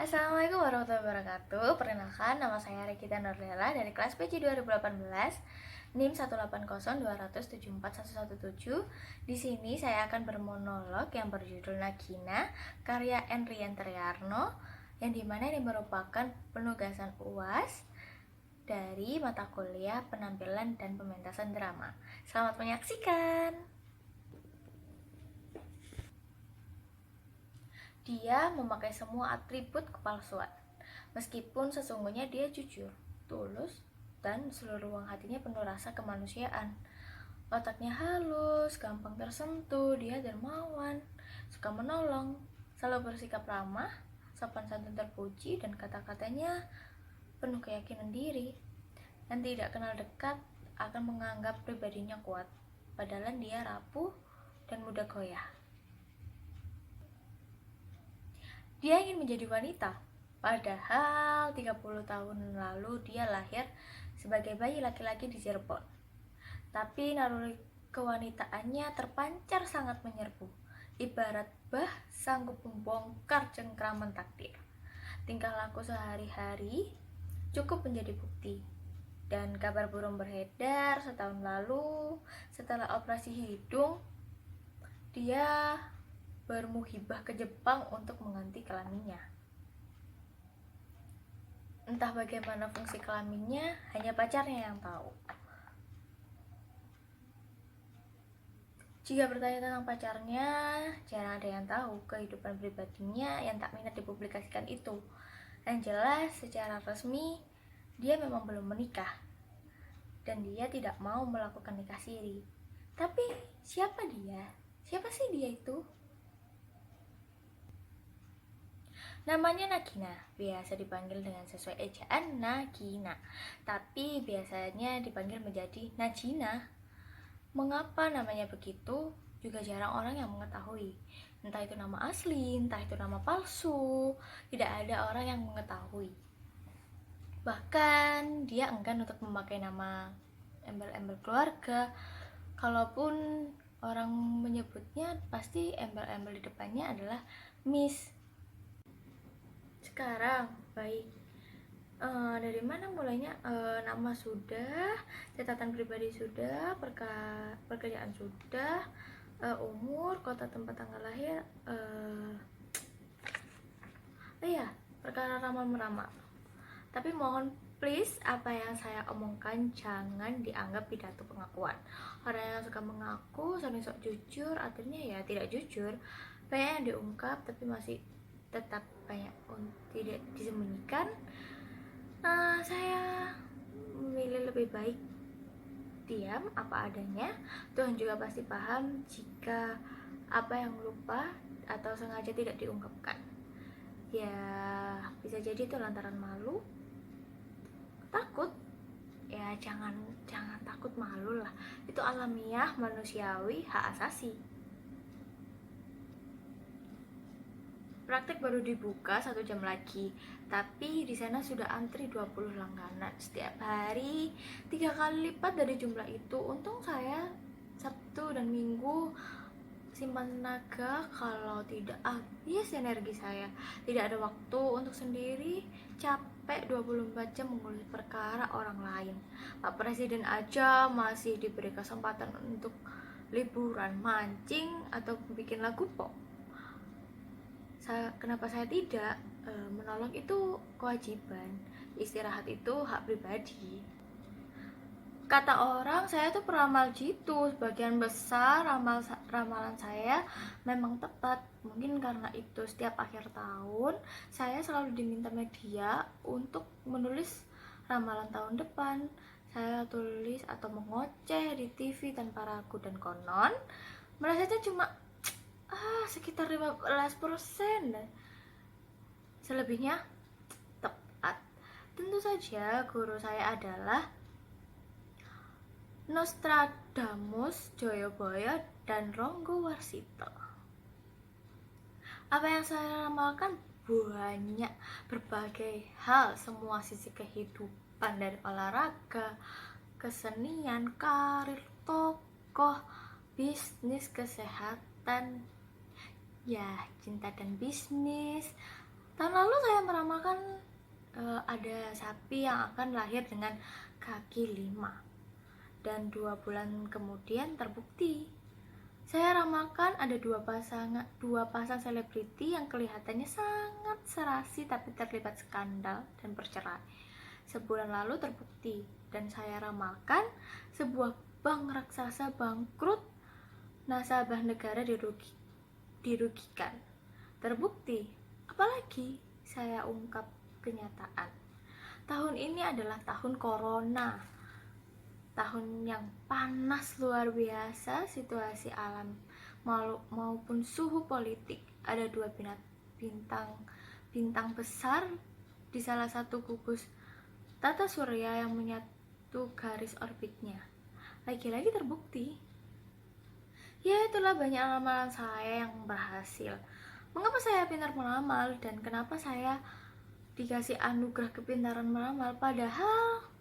Assalamualaikum warahmatullahi wabarakatuh. Perkenalkan, nama saya Regita Nurlela dari kelas PJ 2018, NIM 18027471117. Di sini saya akan bermonolog yang berjudul Nagina, karya Enrian Triarno, yang dimana ini merupakan penugasan UAS dari mata kuliah penampilan dan pementasan drama. Selamat menyaksikan. Dia memakai semua atribut kepalsuan, meskipun sesungguhnya dia jujur, tulus, dan seluruh ruang hatinya penuh rasa kemanusiaan. Otaknya halus, gampang tersentuh, dia dermawan, suka menolong, selalu bersikap ramah, sopan santun terpuji, dan kata-katanya penuh keyakinan diri. Dan tidak kenal dekat akan menganggap pribadinya kuat, padahal dia rapuh dan mudah goyah. Dia ingin menjadi wanita, padahal 30 tahun lalu dia lahir sebagai bayi laki-laki di Cirebon. Tapi naluri kewanitaannya terpancar sangat menyerbu, ibarat bah sanggup membongkar cengkraman takdir. Tingkah laku sehari-hari cukup menjadi bukti. Dan kabar burung beredar setahun lalu, setelah operasi hidung, dia bermuhibah ke Jepang untuk mengganti kelaminnya. Entah bagaimana fungsi kelaminnya, hanya pacarnya yang tahu. Jika bertanya tentang pacarnya, jarang ada yang tahu kehidupan pribadinya yang tak minat dipublikasikan itu. Yang jelas, secara resmi, dia memang belum menikah. Dan dia tidak mau melakukan nikah siri. Tapi, siapa dia? Siapa sih dia itu? Namanya Nagina, biasa dipanggil dengan sesuai ejaan Nagina, tapi biasanya dipanggil menjadi Najina. Mengapa namanya begitu? Juga jarang orang yang mengetahui. Entah itu nama asli, entah itu nama palsu, tidak ada orang yang mengetahui. Bahkan dia enggan untuk memakai nama embel-embel keluarga. Kalaupun orang menyebutnya, pasti embel-embel di depannya adalah Miss. Sekarang baik, dari mana mulainya? Nama sudah, catatan pribadi sudah, pekerjaan sudah, umur, kota tempat tanggal lahir, iya, perkara ramal meramal. Tapi mohon please, apa yang saya omongkan jangan dianggap pidato pengakuan. Orang yang suka mengaku sering sok jujur, akhirnya ya tidak jujur. Banyak yang diungkap tapi masih tetap banyak tidak disembunyikan. Saya memilih lebih baik diam apa adanya. Tuhan juga pasti paham jika apa yang lupa atau sengaja tidak diungkapkan. Ya, bisa jadi itu lantaran malu, takut. Ya jangan takut, malu lah. Itu alamiah, manusiawi, hak asasi. Praktek baru dibuka 1 jam lagi, tapi di sana sudah antri 20 langganan setiap hari, 3 kali lipat dari jumlah itu. Untung saya Sabtu dan Minggu simpan tenaga, kalau tidak habis energi saya. Tidak ada waktu untuk sendiri, capek 24 jam mengurus perkara orang lain. Pak Presiden aja masih diberi kesempatan untuk liburan, mancing, atau bikin lagu pop. Kenapa saya tidak? Menolong itu kewajiban, istirahat itu hak pribadi. Kata orang saya tuh peramal jitu. Sebagian besar ramalan saya memang tepat. Mungkin karena itu setiap akhir tahun saya selalu diminta media untuk menulis ramalan tahun depan. Saya tulis atau mengoceh di TV tanpa ragu, dan konon merasanya cuma sekitar 15%. Selebihnya tepat. Tentu saja guru saya adalah Nostradamus, Joyoboyo, dan Ronggo Warsito. Apa yang saya ramalkan banyak, berbagai hal, semua sisi kehidupan, dari olahraga, kesenian, karir, tokoh, bisnis, kesehatan, ya cinta dan bisnis, Tahun lalu saya meramalkan ada sapi yang akan lahir dengan kaki 5, dan 2 bulan kemudian terbukti. Saya ramalkan ada dua pasang selebriti yang kelihatannya sangat serasi tapi terlibat skandal dan bercerai. Sebulan lalu terbukti, dan saya ramalkan sebuah bank raksasa bangkrut, nasabah negara dirugikan. Terbukti. Apalagi saya ungkap kenyataan. Tahun ini adalah tahun corona. Tahun yang panas luar biasa, situasi alam maupun suhu politik. Ada 2 bintang besar di salah satu gugus tata surya yang menyatu garis orbitnya. Lagi-lagi terbukti. Ya, itulah banyak ramalan saya yang berhasil. Mengapa saya pintar meramal dan kenapa saya dikasih anugerah kepintaran meramal, padahal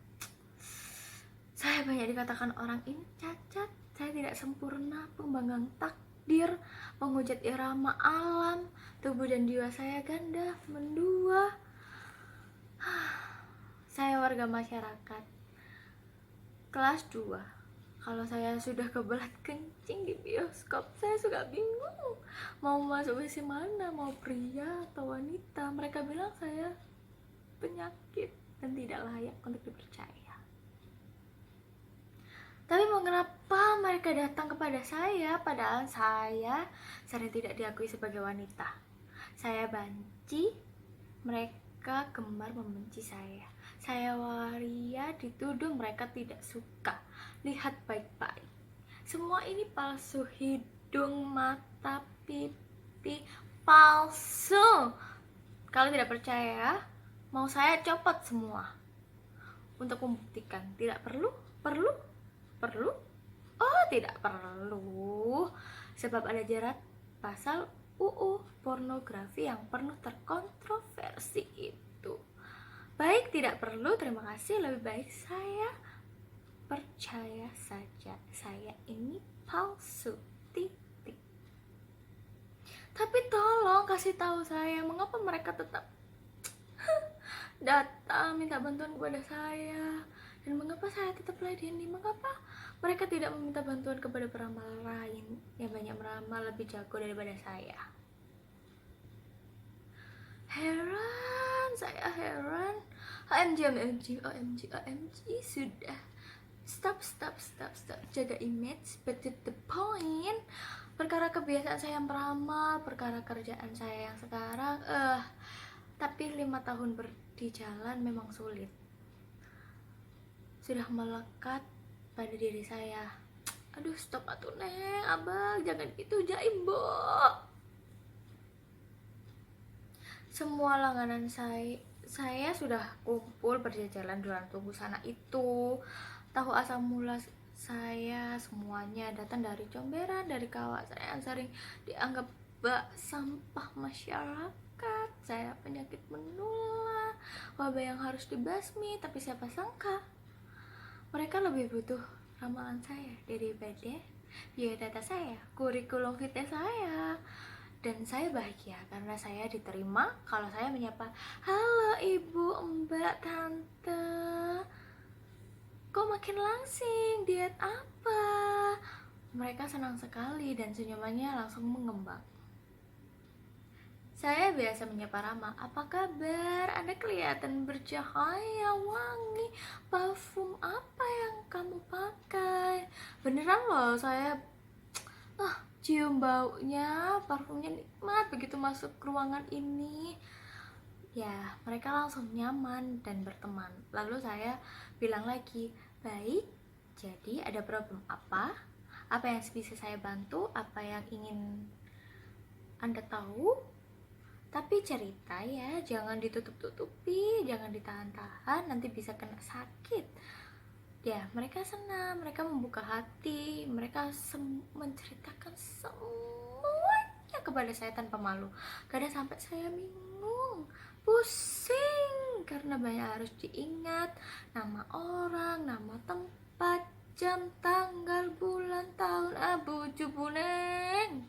saya banyak dikatakan orang ini cacat, saya tidak sempurna, pembanggang takdir, penghujat irama alam, tubuh dan jiwa saya ganda, mendua. Saya warga masyarakat kelas 2. Kalau saya sudah kebelat kencing di bioskop, saya suka bingung mau masuk WC mana, mau pria atau wanita. Mereka bilang saya penyakit dan tidak layak untuk dipercaya. Tapi mengapa mereka datang kepada saya padahal saya sering tidak diakui sebagai wanita? Saya banci, mereka gemar membenci saya. Saya waria, dituduh, mereka tidak suka. Lihat baik-baik. Semua ini palsu, hidung, mata, pipi, palsu. Kalau tidak percaya, mau saya copot semua untuk membuktikan. Tidak perlu? Oh, tidak perlu. Sebab ada jerat pasal UU pornografi yang penuh terkontroversi itu. Baik, tidak perlu, terima kasih. Lebih baik saya percaya saja saya ini palsu, titik. Tapi tolong kasih tahu saya mengapa mereka tetap datang minta bantuan kepada saya, dan mengapa saya tetap ladeni. Mengapa mereka tidak meminta bantuan kepada peramal lain yang banyak meramal lebih jago daripada saya? Heran, saya heran. OMG, sudah. Stop. Jaga image, but to the point. Perkara kebiasaan saya yang meramal, perkara kerjaan saya yang sekarang, tapi 5 tahun di jalan memang sulit. Sudah melekat pada diri saya. Aduh, stop atuh neng, abang, jangan gitu, jaim, Bo. Semua langganan saya sudah kumpul berjajalan dalam tunggu sana itu. Tahu asal mula saya semuanya datang dari comberan, dari kawat saya yang sering dianggap bak sampah masyarakat. Saya penyakit menular, wabah yang harus dibasmi, tapi siapa sangka mereka lebih butuh ramalan saya daripada biodata saya, kurikulum vitae saya. Dan saya bahagia karena saya diterima. Kalau saya menyapa, halo ibu, mbak, tante, kok makin langsing, diet apa? Mereka senang sekali dan senyumannya langsung mengembang. Saya biasa menyapa Rama, apa kabar? Anda kelihatan bercahaya, wangi. Parfum apa yang kamu pakai? Beneran loh, saya cium baunya, parfumnya nikmat begitu masuk ke ruangan ini. Ya, mereka langsung nyaman dan berteman. Lalu saya bilang lagi, baik, jadi ada problem apa? Apa yang bisa saya bantu? Apa yang ingin Anda tahu? Tapi cerita ya, jangan ditutup-tutupi, jangan ditahan-tahan, nanti bisa kena sakit. Ya, mereka senang, mereka membuka hati, mereka menceritakan semuanya kepada saya tanpa malu. Kadang sampai saya bingung, pusing, karena banyak harus diingat, nama orang, nama tempat, jam, tanggal, bulan, tahun, abu jubuneng.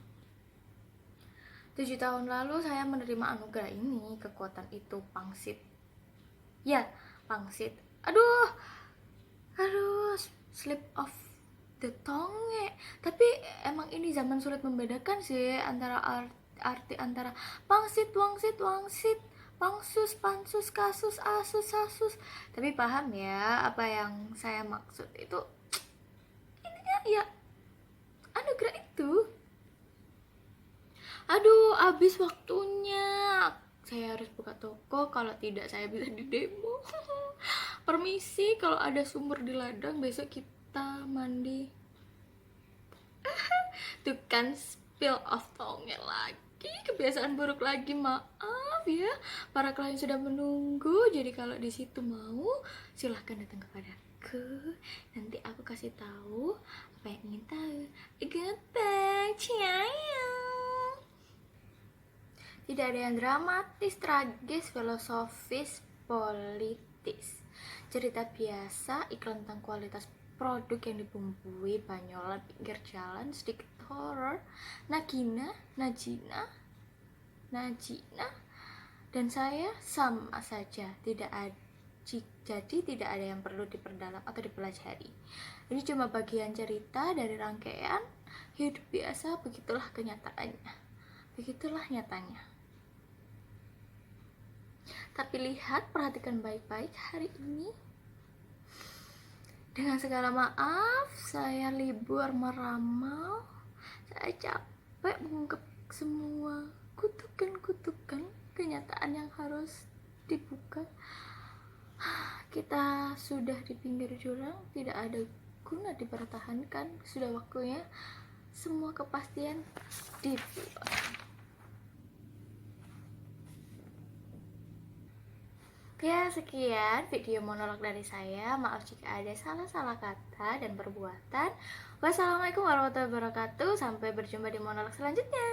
7 tahun lalu saya menerima anugerah ini, kekuatan itu pangsit. Ya, pangsit. Aduh, slip of the tongue. Tapi emang ini zaman sulit membedakan sih antara arti antara pangsit, wangsit, wangsit, pangsus, pansus, kasus, asus, sasus. Tapi paham ya apa yang saya maksud itu. Intinya ya anugerah itu. Aduh, habis waktunya. Saya harus buka toko, kalau tidak saya bisa di demo. Permisi, kalau ada sumur di ladang besok kita mandi. Tuh kan, spill of tongue lagi, kebiasaan buruk lagi, maaf ya. Para klien sudah menunggu, jadi kalau di situ mau silahkan datang kepadaku. Nanti aku kasih tahu apa yang ingin tahu. Gampang, ciayang. Tidak ada yang dramatis, tragis, filosofis, politis. Cerita biasa, iklan tentang kualitas produk yang dibumbui banyolan pinggir jalan, sedikit horor, Najina, dan saya sama saja. Jadi tidak ada yang perlu diperdalam atau dipelajari. Ini cuma bagian cerita dari rangkaian hidup biasa, begitulah kenyataannya. Begitulah nyatanya. Tapi lihat, perhatikan baik-baik hari ini. Dengan segala maaf, saya libur meramal. Saya capek mengungkap semua kutukan-kutukan kenyataan yang harus dibuka. Kita sudah di pinggir jurang, tidak ada guna dipertahankan. Sudah waktunya semua kepastian dibuat. Ya, sekian video monolog dari saya. Maaf jika ada salah-salah kata dan perbuatan. Wassalamualaikum warahmatullahi wabarakatuh. Sampai berjumpa di monolog selanjutnya.